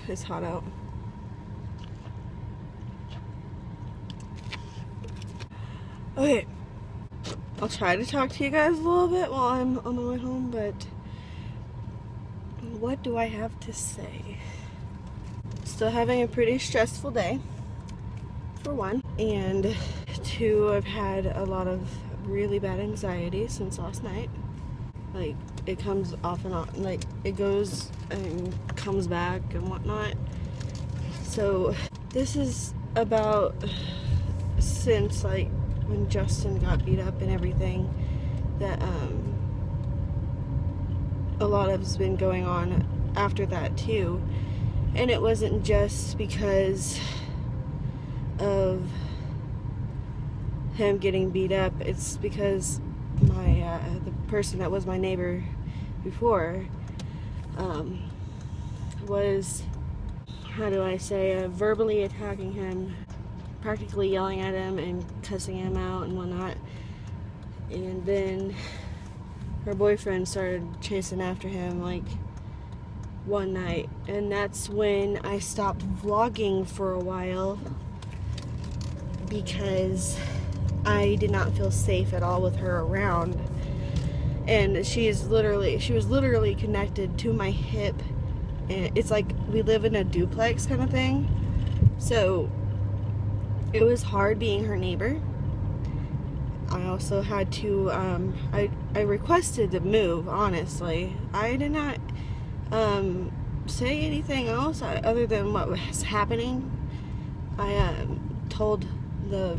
It's hot out. Okay, I'll try to talk to you guys a little bit while I'm on the way home, but what do I have to say? Still having a pretty stressful day, for one, and two, I've had a lot of really bad anxiety since last night. Like, it comes off and on, like, it goes and comes back and whatnot. So, this is about since, like, when Justin got beat up and everything, that, a lot of has been going on after that, too. And it wasn't just because of him getting beat up, it's because my the person that was my neighbor before was, how do I say, verbally attacking him, practically yelling at him and cussing him out and whatnot. And then her boyfriend started chasing after him, like, one night, and that's when I stopped vlogging for a while, because I did not feel safe at all with her around. And she was literally connected to my hip, and it's like we live in a duplex kind of thing, so it was hard being her neighbor. I also had to I requested to move, honestly. I did not say anything else other than what was happening. I told the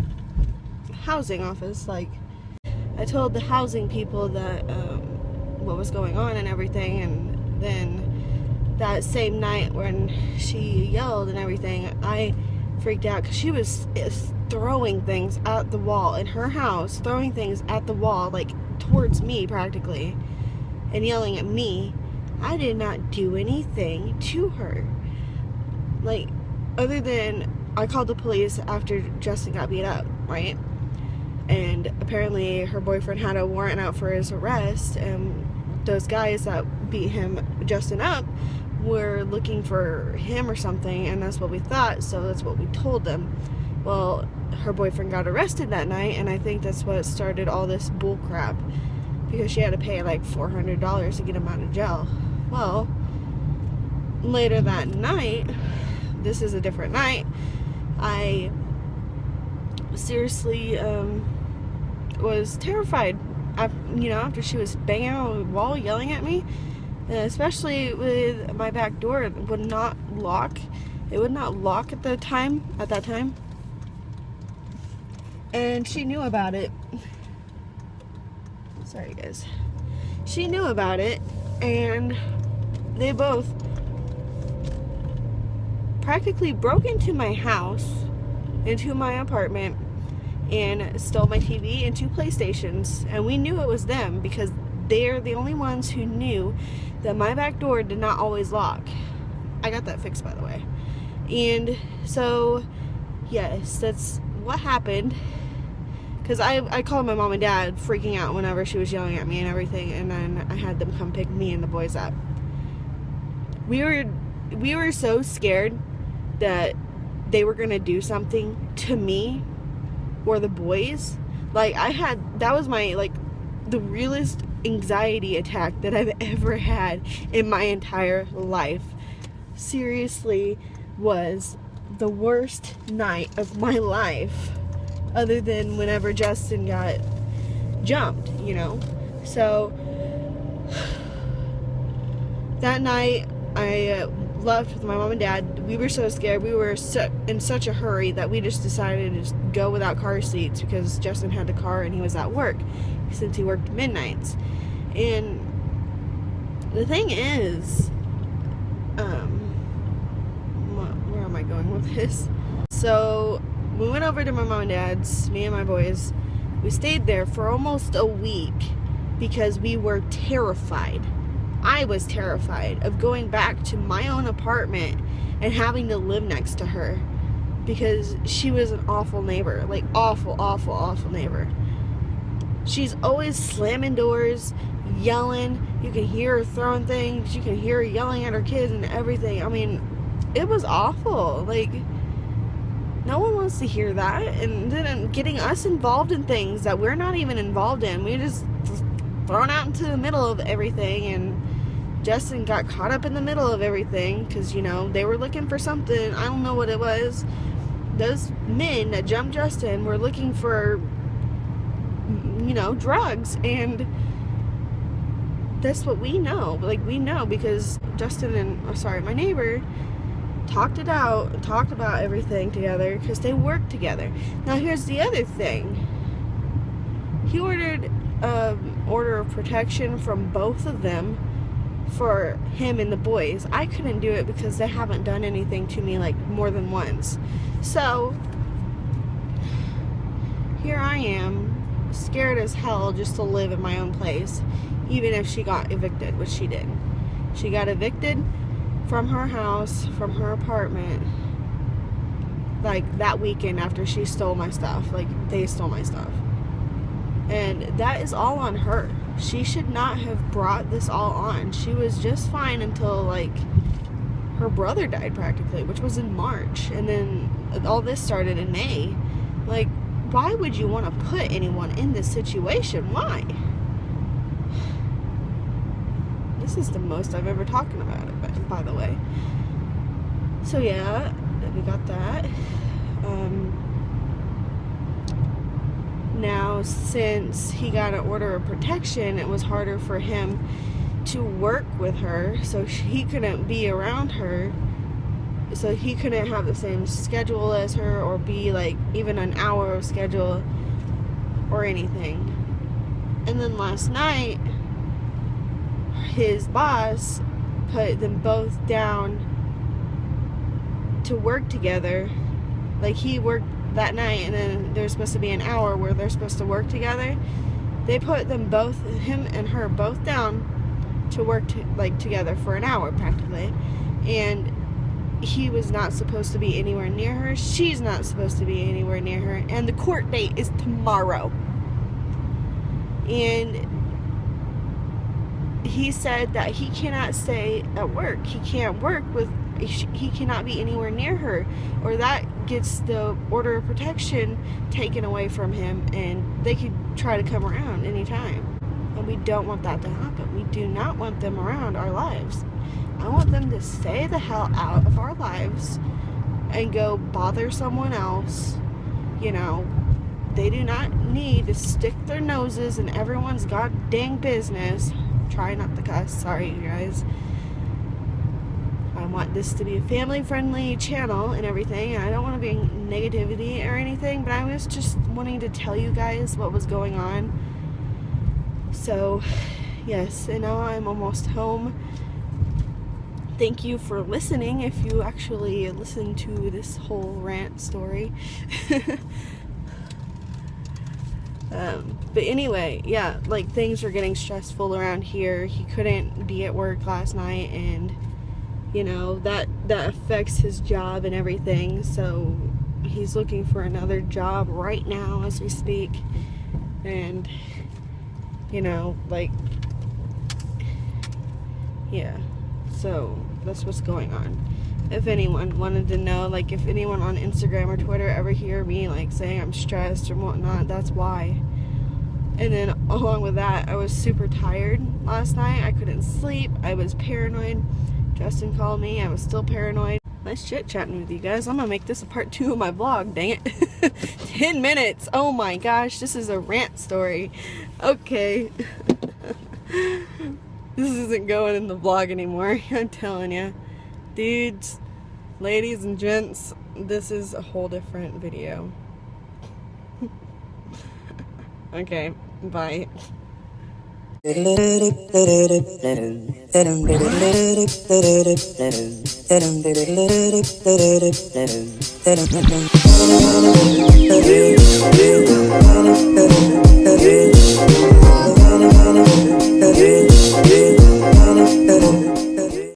housing office, like, I told the housing people that what was going on and everything. And then that same night when she yelled and everything, I freaked out because she was throwing things at the wall in her house, throwing things at the wall, like towards me practically, and yelling at me. I did not do anything to her, like, other than I called the police after Justin got beat up, right? And apparently her boyfriend had a warrant out for his arrest, and those guys that beat Justin up, were looking for him or something, and that's what we thought, so that's what we told them. Well, her boyfriend got arrested that night, and I think that's what started all this bull crap, because she had to pay like $400 to get him out of jail. Well, later that night, this is a different night, I seriously was terrified, after she was banging on the wall yelling at me, especially with my back door. It would not lock. It would not lock at that time. And she knew about it. Sorry, guys. She knew about it, and they both practically broke into my house, into my apartment, and stole my TV and 2 PlayStations. And we knew it was them because they're the only ones who knew that my back door did not always lock. I got that fixed, by the way. And so, yes, that's what happened. Because I called my mom and dad freaking out whenever she was yelling at me and everything, and then I had them come pick me and the boys up. We were so scared that they were gonna do something to me or the boys. Like, that was my, like, the realest anxiety attack that I've ever had in my entire life. Seriously, was the worst night of my life, other than whenever Justin got jumped, So that night I left with my mom and dad. We were so scared. We were in such a hurry that we just decided to just go without car seats, because Justin had the car and he was at work since he worked midnights. And the thing is, where am I going with this? So we went over to my mom and dad's, me and my boys. We stayed there for almost a week because we were terrified. I was terrified of going back to my own apartment and having to live next to her, because she was an awful neighbor, like awful, awful, awful neighbor. She's always slamming doors, yelling. You can hear her throwing things. You can hear her yelling at her kids and everything. I mean, it was awful. Like, no one wants to hear that. And then getting us involved in things that we're not even involved in. We're just thrown out into the middle of everything, and Justin got caught up in the middle of everything because, you know, they were looking for something. I don't know what it was. Those men that jumped Justin were looking for, you know, drugs, and that's what we know. Like, we know because Justin and, my neighbor talked it out and talked about everything together because they worked together. Now, here's the other thing. He ordered order of protection from both of them for him and the boys. I couldn't do it because they haven't done anything to me like more than once. So here I am, scared as hell just to live in my own place, even if she got evicted, which she did. She got evicted from her house, from her apartment, like that weekend after she stole my stuff. Like, they stole my stuff. And that is all on her. She should not have brought this all on. She was just fine until, like, her brother died practically, which was in March. And then all this started in May. Like, why would you want to put anyone in this situation? Why? This is the most I've ever talked about it, by the way. So, yeah, we got that. Now, since he got an order of protection, it was harder for him to work with her, so he couldn't be around her, so he couldn't have the same schedule as her or be like even an hour of schedule or anything. And then last night, his boss put them both down to work together. Like, he worked that night, and then there's supposed to be an hour where they're supposed to work together. They put them both, him and her, both down to work together for an hour practically. And he was not supposed to be anywhere near her. She's not supposed to be anywhere near her. And the court date is tomorrow. And he said that he cannot stay at work. He can't work with, he cannot be anywhere near her, or that gets the order of protection taken away from him, and they could try to come around anytime. And we don't want that to happen. We do not want them around our lives. I want them to stay the hell out of our lives and go bother someone else. You know, they do not need to stick their noses in everyone's god dang business. Try not to cuss. Sorry, you guys. I want this to be a family-friendly channel and everything, and I don't want to be negativity or anything, but I was just wanting to tell you guys what was going on. So, yes, and now I'm almost home. Thank you for listening, if you actually listened to this whole rant story. But anyway, yeah, like, things were getting stressful around here. He couldn't be at work last night, and you know, that affects his job and everything, so he's looking for another job right now as we speak. And you know, like, yeah, so that's what's going on. If anyone wanted to know, like, if anyone on Instagram or Twitter ever hear me like saying I'm stressed or whatnot, that's why. And then along with that, I was super tired last night. I couldn't sleep. I was paranoid. Justin called me. I was still paranoid. Nice chit-chatting with you guys. I'm gonna make this a part 2 of my vlog, dang it. 10 minutes. Oh my gosh, this is a rant story. Okay. This isn't going in the vlog anymore, I'm telling you. Dudes, ladies and gents, this is a whole different video. Okay, bye.